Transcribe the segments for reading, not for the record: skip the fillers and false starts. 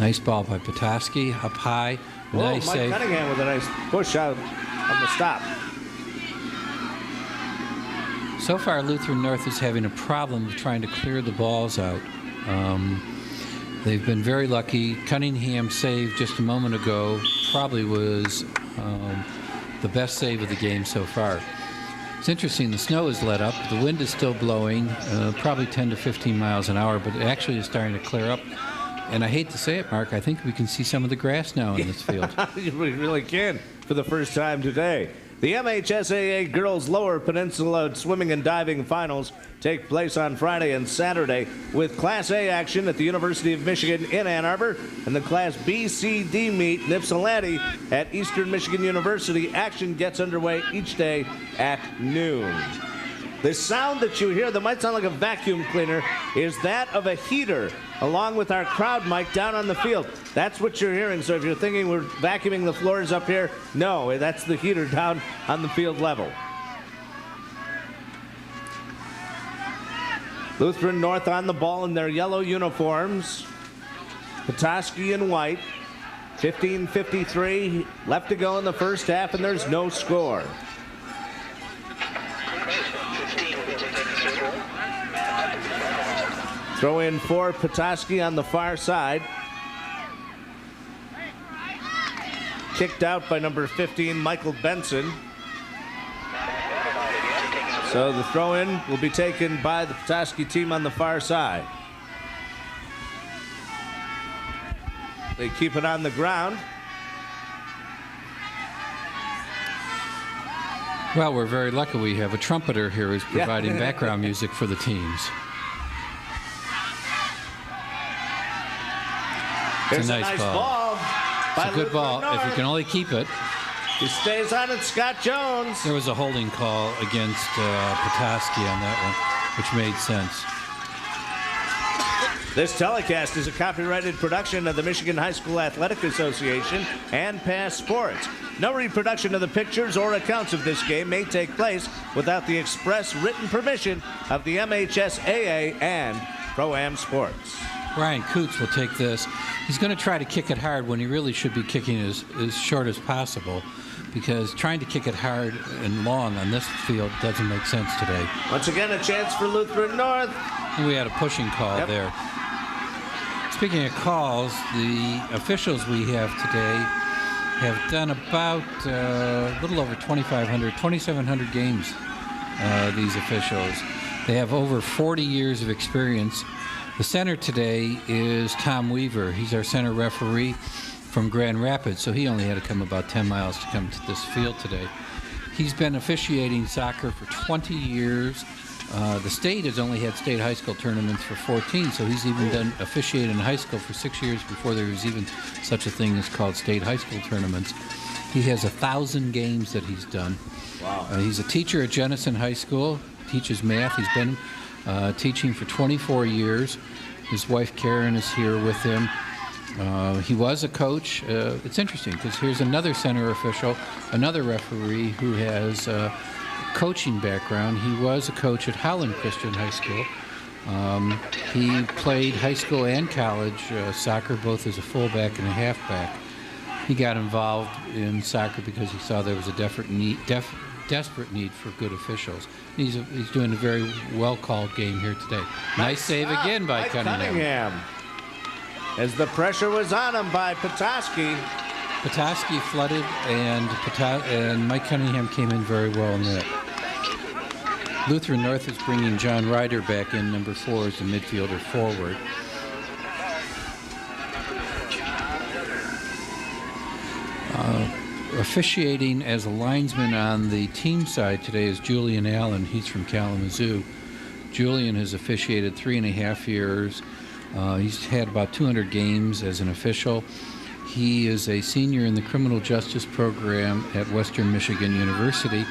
Nice ball by Petoskey, up high. Nice Mike save. Cunningham with a nice push out on the stop. So far, Lutheran North is having a problem of trying to clear the balls out. They've been very lucky. Cunningham saved just a moment ago probably was the best save of the game so far. It's interesting, the snow is let up. The wind is still blowing, probably 10 to 15 miles an hour, but it actually is starting to clear up. And I hate to say it, Mark, I think we can see some of the grass now in this field. We really can for the first time today. The MHSAA Girls Lower Peninsula Swimming and Diving Finals take place on Friday and Saturday with Class A action at the University of Michigan in Ann Arbor and the Class B, C, D meet in Ypsilanti at Eastern Michigan University. Action gets underway each day at noon. The sound that you hear that might sound like a vacuum cleaner is that of a heater, along with our crowd mic down on the field. That's what you're hearing. So if you're thinking we're vacuuming the floors up here, no, that's the heater down on the field level. Lutheran North on the ball in their yellow uniforms. Petoskey in white. 15:53 left to go in the first half, and there's no score. Throw in for Petoskey on the far side. Kicked out by number 15, Michael Benson. So the throw in will be taken by the Petoskey team on the far side. They keep it on the ground. Well, we're very lucky we have a trumpeter here who's providing background music for the teams. It's a nice ball. It's a good ball, if you can only keep it. He stays on it, Scott Jones. There was a holding call against Petoskey on that one, which made sense. This telecast is a copyrighted production of the Michigan High School Athletic Association and Pass Sports. No reproduction of the pictures or accounts of this game may take place without the express written permission of the MHSAA and Pro-Am Sports. Ryan Coots will take this. He's going to try to kick it hard when he really should be kicking as short as possible, because trying to kick it hard and long on this field doesn't make sense today. Once again, a chance for Lutheran North. And we had a pushing call there. Speaking of calls, the officials we have today have done about a little over 2,700 games, these officials. They have over 40 years of experience. The center today is Tom Weaver. He's our center referee from Grand Rapids, so he only had to come about 10 miles to come to this field today. He's been officiating soccer for 20 years. The state has only had state high school tournaments for 14, so he's even done officiating in high school for 6 years before there was even such a thing as called state high school tournaments. He has 1,000 games that he's done. Wow. He's a teacher at Jenison High School, teaches math. He's been teaching for 24 years. His wife Karen is here with him. He was a coach. It's interesting because here's another center official, another referee who has coaching background. He was a coach at Howland Christian High School. He played high school and college soccer, both as a fullback and a halfback. He got involved in soccer because he saw there was a desperate need for good officials. He's doing a very well-called game here today. Nice save again by Cunningham. As the pressure was on him by Petoskey. Petoskey flooded, and Mike Cunningham came in very well in that. Lutheran North is bringing John Ryder back in, number 4, as the midfielder forward. Officiating as a linesman on the team side today is Julian Allen. He's from Kalamazoo. Julian has officiated 3.5 years. He's had about 200 games as an official. He is a senior in the criminal justice program at Western Michigan University.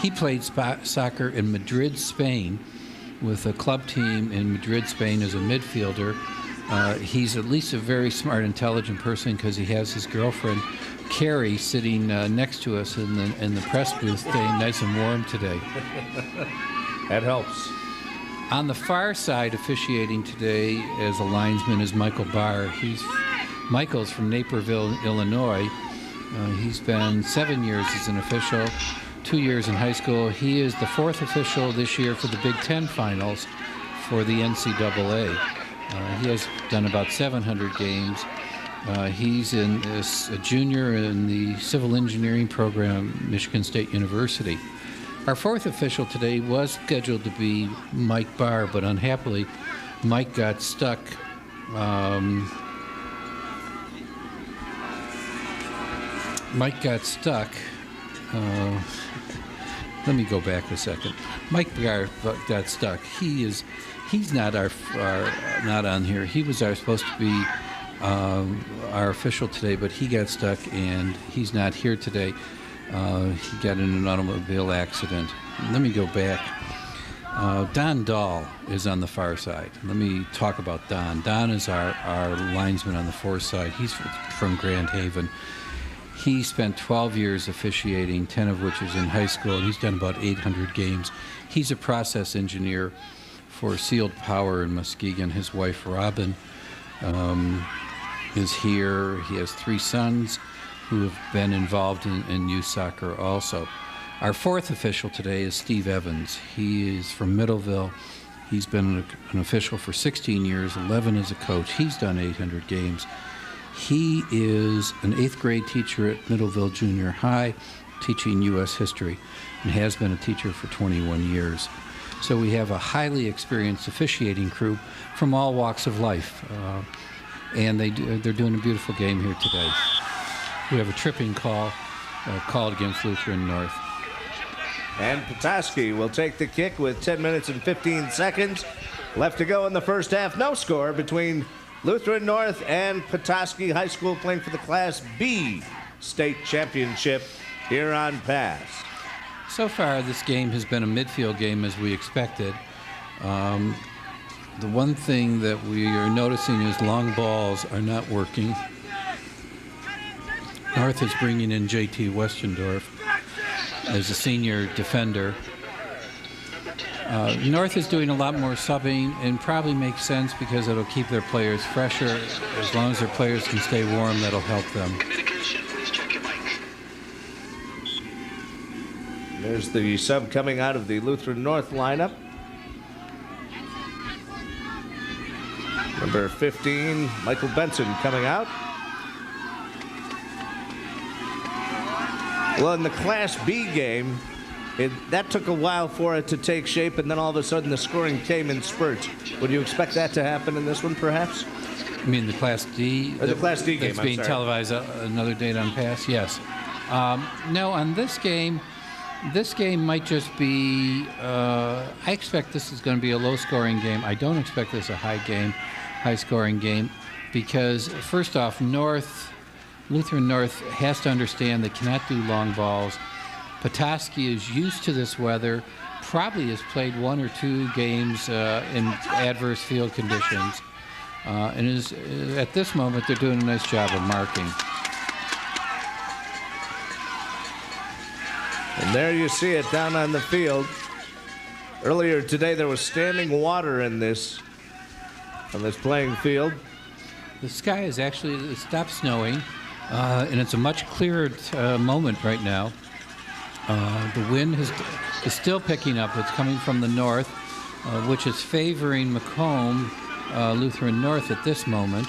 He played soccer in Madrid, Spain, with a club team in Madrid, Spain as a midfielder. He's at least a very smart, intelligent person because he has his girlfriend, Carrie, sitting next to us in the press booth, staying nice and warm today. That helps. On the far side, officiating today as a linesman is Michael Barr. He's Michael's from Naperville, Illinois. He's been 7 years as an official, 2 years in high school. He is the fourth official this year for the Big Ten Finals for the NCAA. He has done about 700 games. He's a junior in the civil engineering program at Michigan State University. Our fourth official today was scheduled to be Mike Barr, but unhappily, Mike got stuck. Let me go back a second. Mike Barr got stuck. He's not not on here. He was supposed to be our official today, but he got stuck and he's not here today. He got in an automobile accident. Let me go back. Don Dahl is on the far side. Let me talk about Don. Don is our linesman on the far side. He's from Grand Haven. He spent 12 years officiating, 10 of which is in high school. He's done about 800 games. He's a process engineer for Sealed Power in Muskegon. His wife, Robin, is here. He has 3 sons who have been involved in youth soccer also. Our fourth official today is Steve Evans. He is from Middleville. He's been an official for 16 years, 11 as a coach. He's done 800 games. He is an 8th grade teacher at Middleville Junior High, teaching U.S. history, and has been a teacher for 21 years. So we have a highly experienced officiating crew from all walks of life, and they're doing a beautiful game here today. We have a tripping call called against Lutheran North. And Petoskey will take the kick with 10 minutes and 15 seconds left to go in the first half. No score between Lutheran North and Petoskey High School, playing for the Class B state championship here on Pass. So far, this game has been a midfield game as we expected. The one thing that we are noticing is long balls are not working. North is bringing in J.T. Westendorf as a senior defender. North is doing a lot more subbing, and probably makes sense because it'll keep their players fresher. As long as their players can stay warm, that'll help them. There's the sub coming out of the Lutheran North lineup. Number 15, Michael Benson, coming out. Well, in the Class B game, that took a while for it to take shape, and then all of a sudden the scoring came in spurts. Would you expect that to happen in this one, perhaps? You mean the Class D? Or the Class D game, that's being televised another date on Pass? Yes. No, on this game might just be, I expect this is going to be a low-scoring game. I don't expect this a high-scoring game, because first off, Lutheran North has to understand they cannot do long balls. Petoskey is used to this weather, probably has played 1 or 2 games in adverse field conditions, and is at this moment they're doing a nice job of marking. And there you see it down on the field. Earlier today there was standing water on this playing field. The sky is actually, it stopped snowing, and it's a much clearer moment right now. The wind is still picking up. It's coming from the north, which is favoring Macomb Lutheran North at this moment.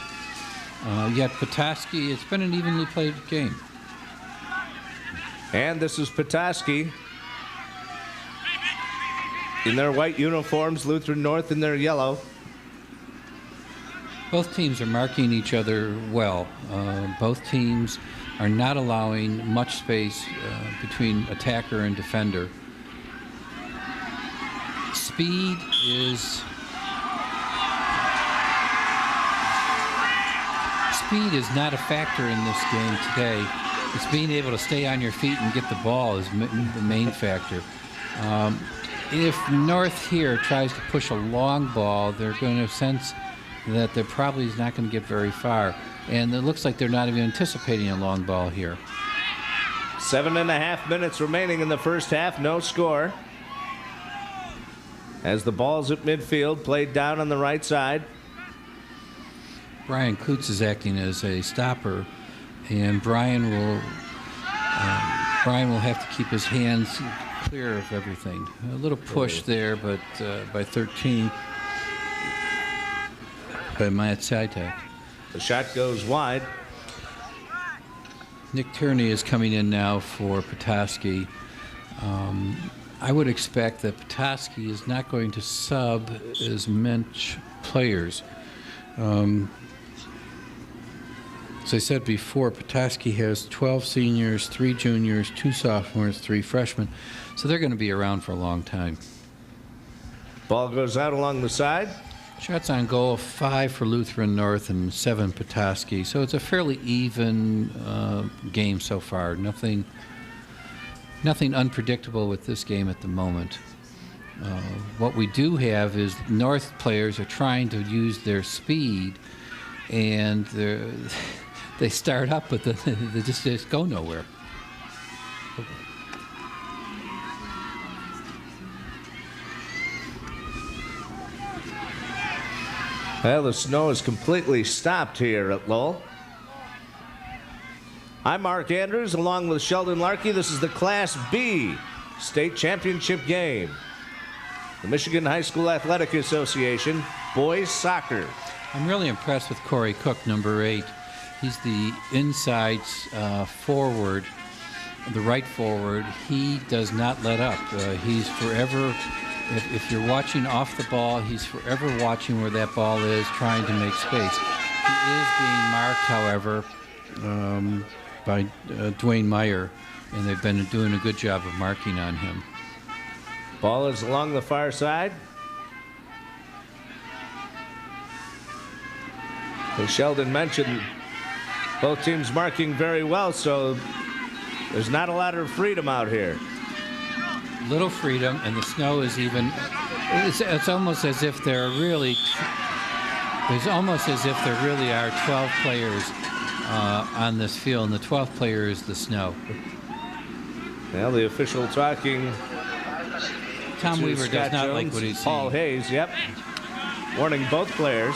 Yet Petoskey, it's been an evenly played game. And this is Petoskey in their white uniforms, Lutheran North in their yellow. Both teams are marking each other well. Both teams are not allowing much space between attacker and defender. Speed is not a factor in this game today. It's being able to stay on your feet and get the ball is the main factor. If North here tries to push a long ball, they're going to sense that they're probably not going to get very far. And it looks like they're not even anticipating a long ball here. 7.5 minutes remaining in the first half, no score. As the ball's at midfield, played down on the right side. Brian Coots is acting as a stopper, and Brian will have to keep his hands clear of everything. A little push there, but by 13 by Matt Sitek. The shot goes wide. Nick Tierney is coming in now for Petoskey. I would expect that Petoskey is not going to sub as many players. As I said before, Petoskey has 12 seniors, 3 juniors, 2 sophomores, 3 freshmen, so they're going to be around for a long time. Ball goes out along the side. Shots on goal, 5 for Lutheran North and 7 Petoskey, so it's a fairly even game so far. Nothing unpredictable with this game at the moment. What we do have is North players are trying to use their speed, and they start up, but they just go nowhere. Well, the snow is completely stopped here at Lowell. I'm Mark Andrews, along with Sheldon Larkey. This is the Class B state championship game. The Michigan High School Athletic Association boys soccer. I'm really impressed with Corey Cook, number 8. He's the inside forward, the right forward. He does not let up. He's forever, if you're watching off the ball, he's forever watching where that ball is, trying to make space. He is being marked, however, by Dwayne Meyer, and they've been doing a good job of marking on him. Ball is along the far side. As Sheldon mentioned, both teams marking very well, so there's not a lot of freedom out here. Little freedom, and the snow is even. It's almost as if there really. It's almost as if there really are 12 players on this field, and the 12th player is the snow. Well, the official talking. Tom Weaver Scott does not Jones, like what he's seeing. Paul Hayes, yep, warning both players.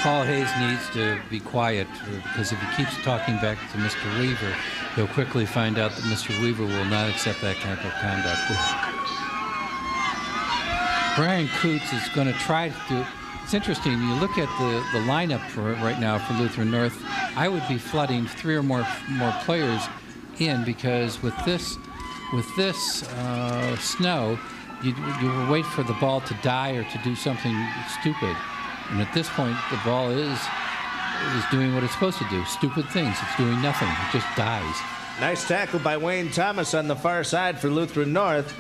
Paul Hayes needs to be quiet, because if he keeps talking back to Mr. Weaver, he'll quickly find out that Mr. Weaver will not accept that kind of conduct. Brian Coots is going to try to do. It's interesting. You look at the lineup for right now for Lutheran North. I would be flooding 3 or more players in, because with this snow, you will wait for the ball to die or to do something stupid. And at this point, the ball is doing what it's supposed to do. Stupid things. It's doing nothing. It just dies. Nice tackle by Wayne Thomas on the far side for Lutheran North.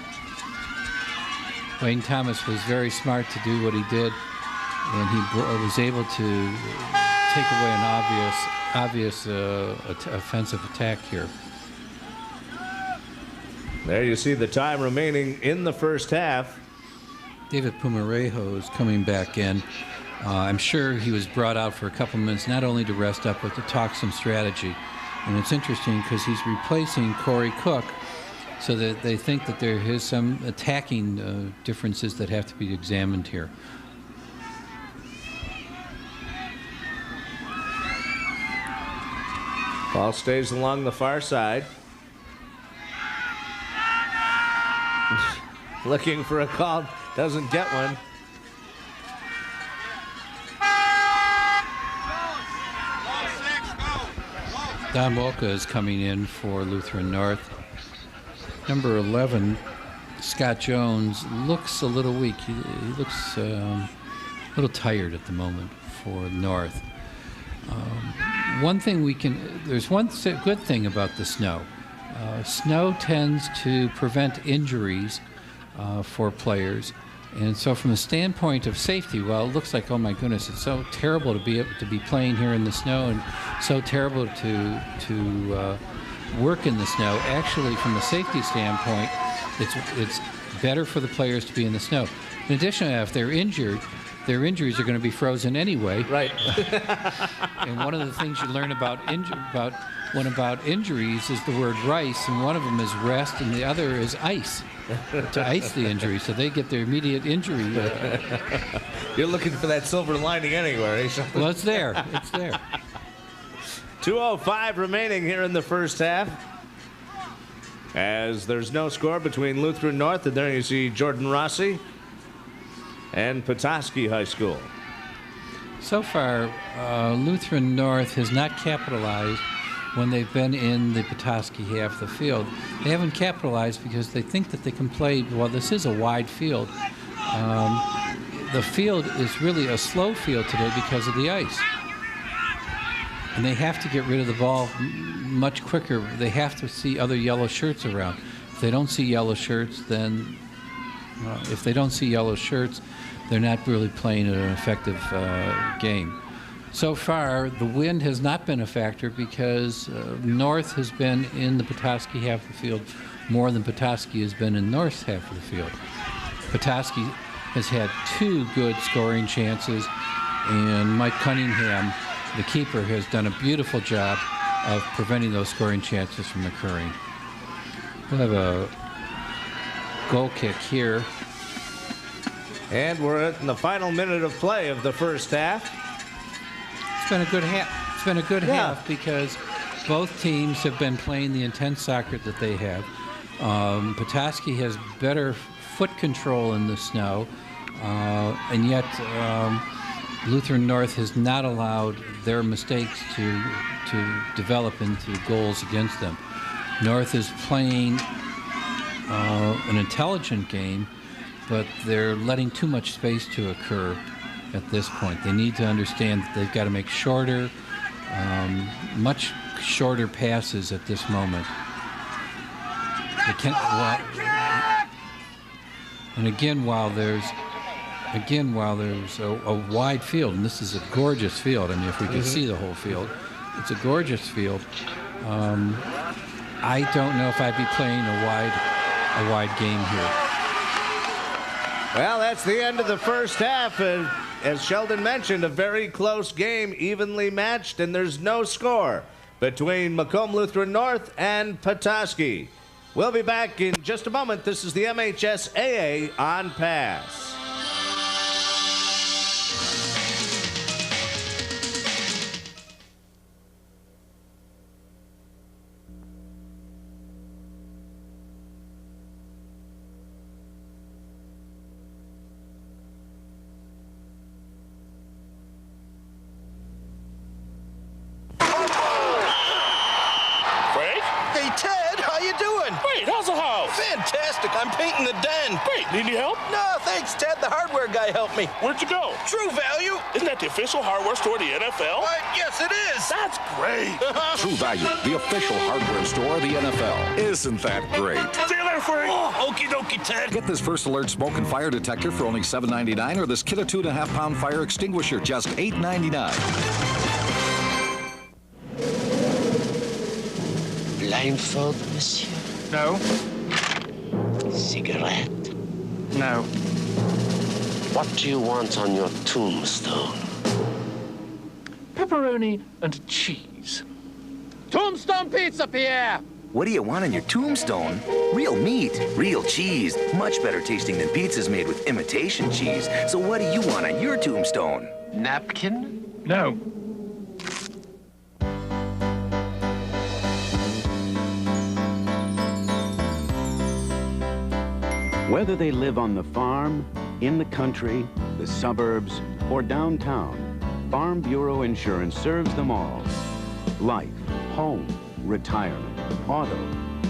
Wayne Thomas was very smart to do what he did, and he was able to take away an obvious offensive attack here. There you see the time remaining in the first half. David Pumarejo is coming back in. I'm sure he was brought out for a couple minutes, not only to rest up, but to talk some strategy. And it's interesting because he's replacing Corey Cook, so that they think that there is some attacking differences that have to be examined here. Ball stays along the far side. Looking for a call, doesn't get one. Don Wolka is coming in for Lutheran North. Number 11, Scott Jones, looks a little weak. He looks a little tired at the moment for North. There's one good thing about the snow. Snow tends to prevent injuries for players. And so from the standpoint of safety, well, it looks like, oh my goodness, it's so terrible to be playing here in the snow, and so terrible to work in the snow. Actually, from a safety standpoint, it's better for the players to be in the snow. In addition, if they're injured, their injuries are going to be frozen anyway. Right. And one of the things you learn about one about injuries is the word rice, and one of them is rest, and the other is ice, to ice the injury, so they get their immediate injury. You're looking for that silver lining anywhere, eh? Well, it's there. It's there. 2:05 remaining here in the first half. As there's no score between Lutheran North, and there you see Jordan Rossi and Petoskey High School. So far, Lutheran North has not capitalized when they've been in the Petoskey half of the field. They haven't capitalized because they think that they can play, well, this is a wide field. The field is really a slow field today because of the ice. And they have to get rid of the ball much quicker. They have to see other yellow shirts around. If they don't see yellow shirts, then they're not really playing an effective game. So far, the wind has not been a factor because North has been in the Petoskey half of the field more than Petoskey has been in North's half of the field. Petoskey has had 2 good scoring chances, and Mike Cunningham, the keeper, has done a beautiful job of preventing those scoring chances from occurring. We'll have a goal kick here. And we're in the final minute of play of the first half. It's been a good half. It's been a good half because both teams have been playing the intense soccer that they have. Petoskey has better foot control in the snow, and yet Lutheran North has not allowed their mistakes to develop into goals against them. North is playing an intelligent game, but they're letting too much space to occur at this point. They need to understand that they've got to make shorter, much shorter passes at this moment. They can't, and again, while there's a wide field, and this is a gorgeous field. I mean, if we could see the whole field, it's a gorgeous field. I don't know if I'd be playing a wide game here. Well, that's the end of the first half. As Sheldon mentioned, a very close game, evenly matched, and there's no score between Macomb Lutheran North and Petoskey. We'll be back in just a moment. This is the MHSAA on Pass. Fantastic. I'm painting the den. Great. Need any help? No, thanks, Ted. The hardware guy helped me. Where'd you go? True Value. Isn't that the official hardware store of the NFL? Yes, it is. That's great. True Value, the official hardware store of the NFL. Isn't that great? See you later, Frank. Oh, okie dokie, Ted. Get this First Alert smoke and fire detector for only $7.99, or this kit of 2.5-pound fire extinguisher, just $8.99. Blindfold, monsieur? No. Cigarette? No. What do you want on your tombstone? Pepperoni and cheese. Tombstone pizza, Pierre! What do you want on your tombstone? Real meat, real cheese. Much better tasting than pizzas made with imitation cheese. So what do you want on your tombstone? Napkin? No. Whether they live on the farm, in the country, the suburbs, or downtown, Farm Bureau Insurance serves them all. Life, home, retirement, auto,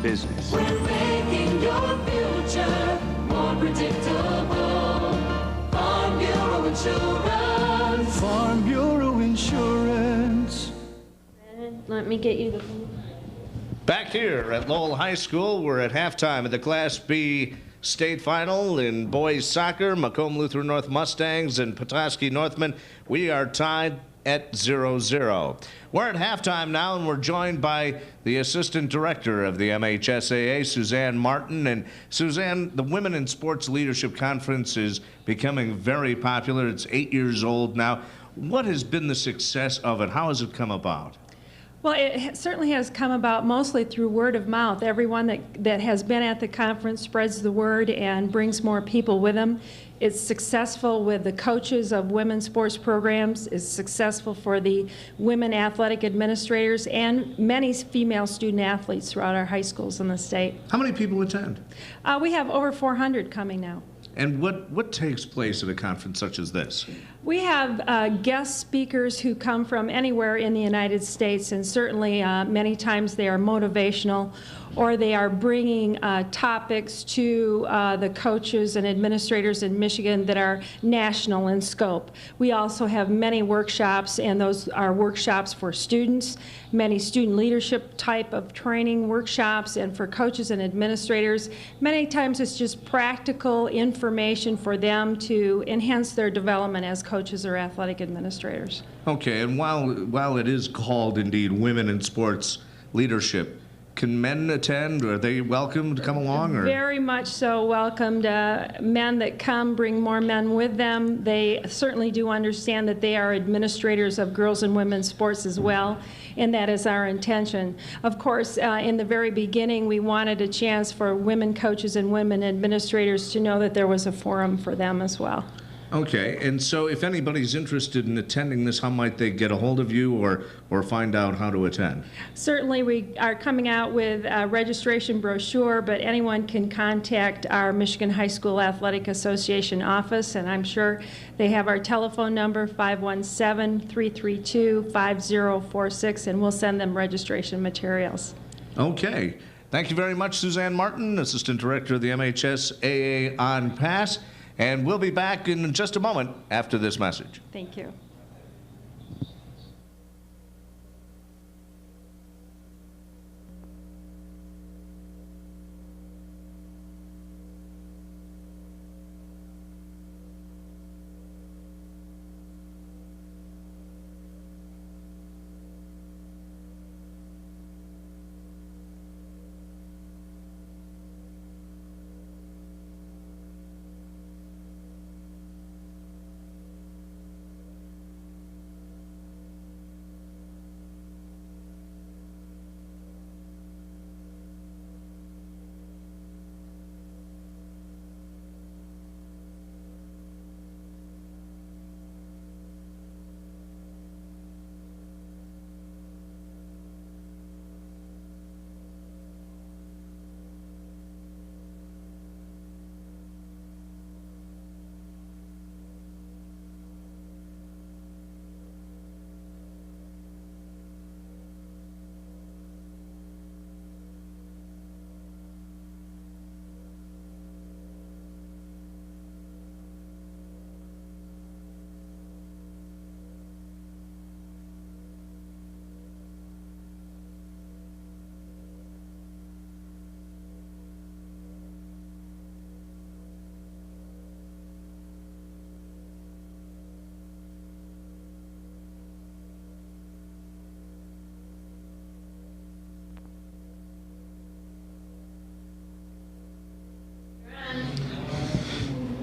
business. We're making your future more predictable. Farm Bureau Insurance. Farm Bureau Insurance. Let me get you the phone. Back here at Lowell High School, we're at halftime of the Class B state final in boys soccer. Macomb Lutheran North Mustangs and Petoskey Northmen. We are tied at 0-0. We're at halftime now, and we're joined by the assistant director of the MHSAA, Suzanne Martin. And Suzanne, the Women in Sports Leadership Conference is becoming very popular. It's 8 years old now. What has been the success of it? How has it come about? Well, it certainly has come about mostly through word of mouth. Everyone that has been at the conference spreads the word and brings more people with them. It's successful with the coaches of women's sports programs. It's successful for the women athletic administrators and many female student athletes throughout our high schools in the state. How many people attend? We have over 400 coming now. And what takes place at a conference such as this? We have guest speakers who come from anywhere in the United States, and certainly many times they are motivational, or they are bringing topics to the coaches and administrators in Michigan that are national in scope. We also have many workshops, and those are workshops for students, many student leadership type of training workshops, and for coaches and administrators. Many times it's just practical information for them to enhance their development as coaches or athletic administrators. Okay, and while it is called indeed Women in Sports Leadership, can men attend? Are they welcome to come along? Or? Very much so welcomed. Men that come bring more men with them. They certainly do understand that they are administrators of girls and women's sports as well, and that is our intention. Of course, in the very beginning, we wanted a chance for women coaches and women administrators to know that there was a forum for them as well. Okay, and so if anybody's interested in attending this, how might they get a hold of you or find out how to attend? Certainly, we are coming out with a registration brochure, but anyone can contact our Michigan High School Athletic Association office, and I'm sure they have our telephone number, 517-332-5046, and we'll send them registration materials. Okay. Thank you very much, Suzanne Martin, Assistant Director of the MHSAA on Pass. And we'll be back in just a moment after this message. Thank you.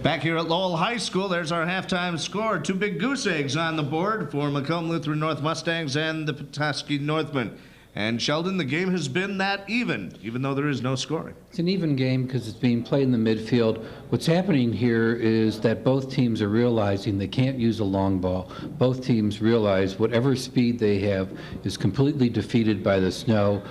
Back here at Lowell High School, there's our halftime score. 2 big goose eggs on the board for Macomb Lutheran North Mustangs and the Petoskey Northmen. And Sheldon, the game has been that even though there is no scoring. It's an even game because it's being played in the midfield. What's happening here is that both teams are realizing they can't use a long ball. Both teams realize whatever speed they have is completely defeated by the snow.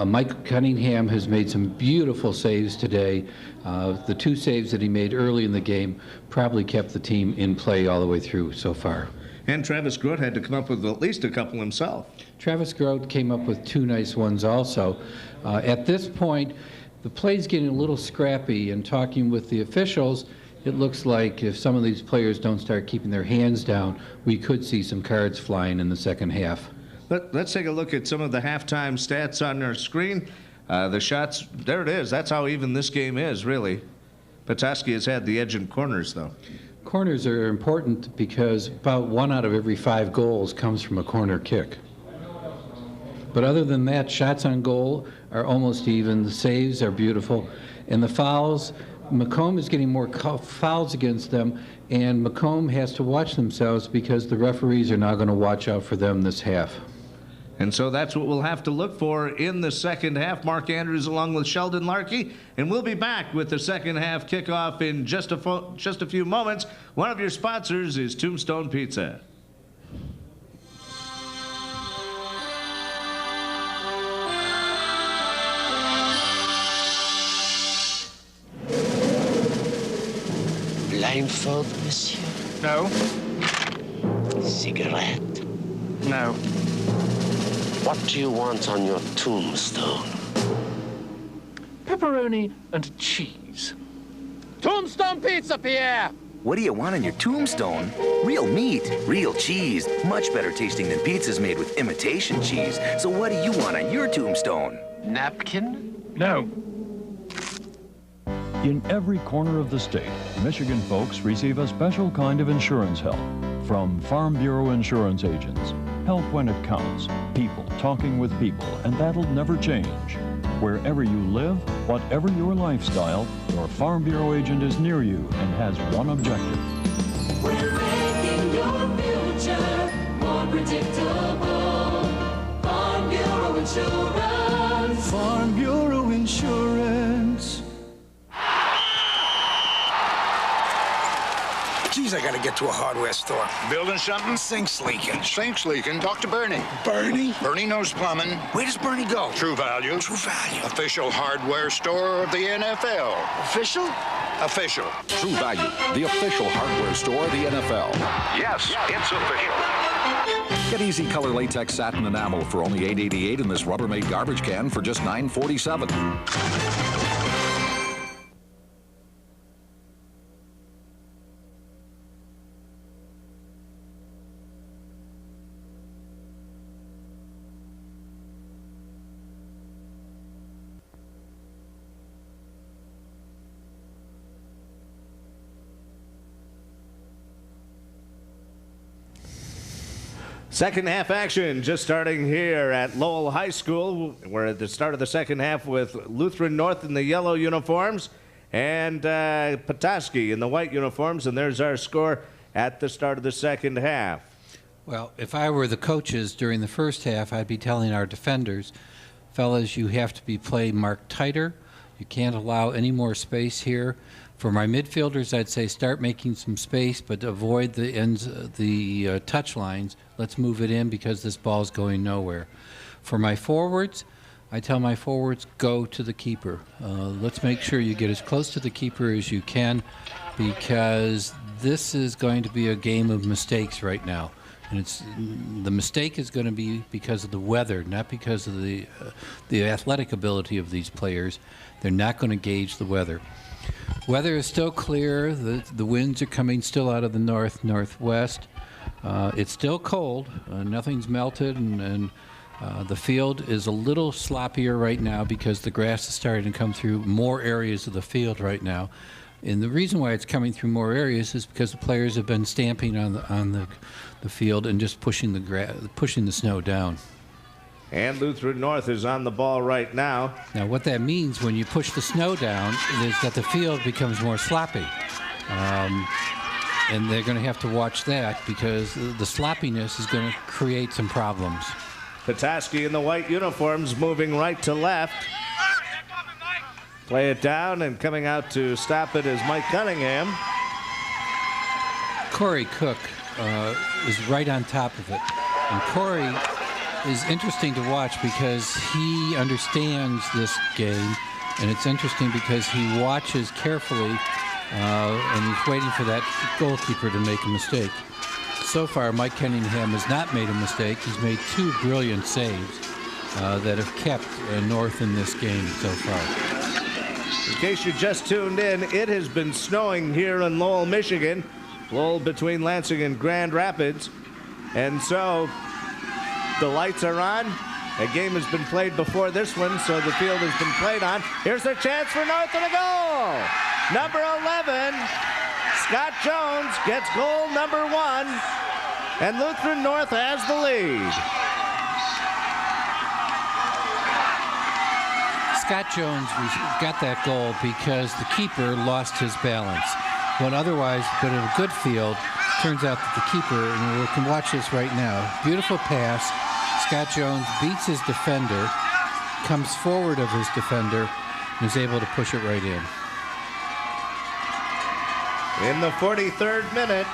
Mike Cunningham has made some beautiful saves today. The 2 saves that he made early in the game probably kept the team in play all the way through so far. And Travis Grote had to come up with at least a couple himself. Travis Grote came up with 2 nice ones also. At this point, the play's getting a little scrappy, and talking with the officials, it looks like if some of these players don't start keeping their hands down, we could see some cards flying in the second half. Let's take a look at some of the halftime stats on our screen. The shots, there it is. That's how even this game is, really. Petoskey has had the edge in corners, though. Corners are important because about 1 out of every 5 goals comes from a corner kick. But other than that, shots on goal are almost even. The saves are beautiful. And the fouls, Macomb is getting more fouls against them, and Macomb has to watch themselves because the referees are now going to watch out for them this half. And so that's what we'll have to look for in the second half. Mark Andrews along with Sheldon Larkey. And we'll be back with the second half kickoff in just a few moments. One of your sponsors is Tombstone Pizza. Blindfold, monsieur? No. Cigarette? No. What do you want on your tombstone? Pepperoni and cheese. Tombstone pizza, Pierre! What do you want on your tombstone? Real meat, real cheese. Much better tasting than pizzas made with imitation cheese. So what do you want on your tombstone? Napkin? No. In every corner of the state, Michigan folks receive a special kind of insurance help from Farm Bureau insurance agents. Help when it counts. People talking with people, and that'll never change. Wherever you live, whatever your lifestyle, your Farm Bureau agent is near you and has one objective. We're making your future more predictable. Farm Bureau Insurance. Farm Bureau Insurance. Geez, I gotta get to a hardware store. Building something? Sink's leaking. Sink's leaking. Talk to Bernie. Bernie? Bernie knows plumbing. Where does Bernie go? True Value. True Value. Official hardware store of the NFL. Official? Official. True Value, the official hardware store of the NFL. Yes, it's official. Get easy color latex satin enamel for only $8.88 in this Rubbermaid garbage can for just $9.47. Second half action just starting here at Lowell High School. We're at the start of the second half with Lutheran North in the yellow uniforms and Petoskey in the white uniforms. And there's our score at the start of the second half. Well, if I were the coaches during the first half, I'd be telling our defenders, fellas, you have to be play marked tighter. You can't allow any more space here. For my midfielders, I'd say start making some space, but avoid the ends, the touch lines. Let's move it in because this ball's going nowhere. For my forwards, I tell my forwards, go to the keeper. Let's make sure you get as close to the keeper as you can because this is going to be a game of mistakes right now. And the mistake is going to be because of the weather, not because of the athletic ability of these players. They're not going to gauge the weather. Weather is still clear. The winds are coming still out of the northwest. It's still cold. Nothing's melted, and the field is a little sloppier right now because the grass is starting to come through more areas of the field right now. And the reason why it's coming through more areas is because the players have been stamping on the field and just pushing the snow down. And Lutheran North is on the ball right now. Now, what that means when you push the snow down is that the field becomes more sloppy. And they're going to have to watch that because the sloppiness is going to create some problems. Petoskey in the white uniforms moving right to left. Play it down, and coming out to stop it is Mike Cunningham. Corey Cook is right on top of it. And Corey is interesting to watch because he understands this game, and it's interesting because he watches carefully and he's waiting for that goalkeeper to make a mistake. So far, Mike Cunningham has not made a mistake. He's made two brilliant saves that have kept North in this game so far. In case you just tuned in, it has been snowing here in Lowell, Michigan. Lowell between Lansing and Grand Rapids. And so the lights are on. A game has been played before this one, so the field has been played on. Here's their chance for North and a goal. Number 11, Scott Jones gets goal number 1, and Lutheran North has the lead. Scott Jones got that goal because the keeper lost his balance. When otherwise, but in a good field, turns out that the keeper, and we can watch this right now, beautiful pass. Scott Jones beats his defender, comes forward of his defender, and is able to push it right in. In the 43rd minute,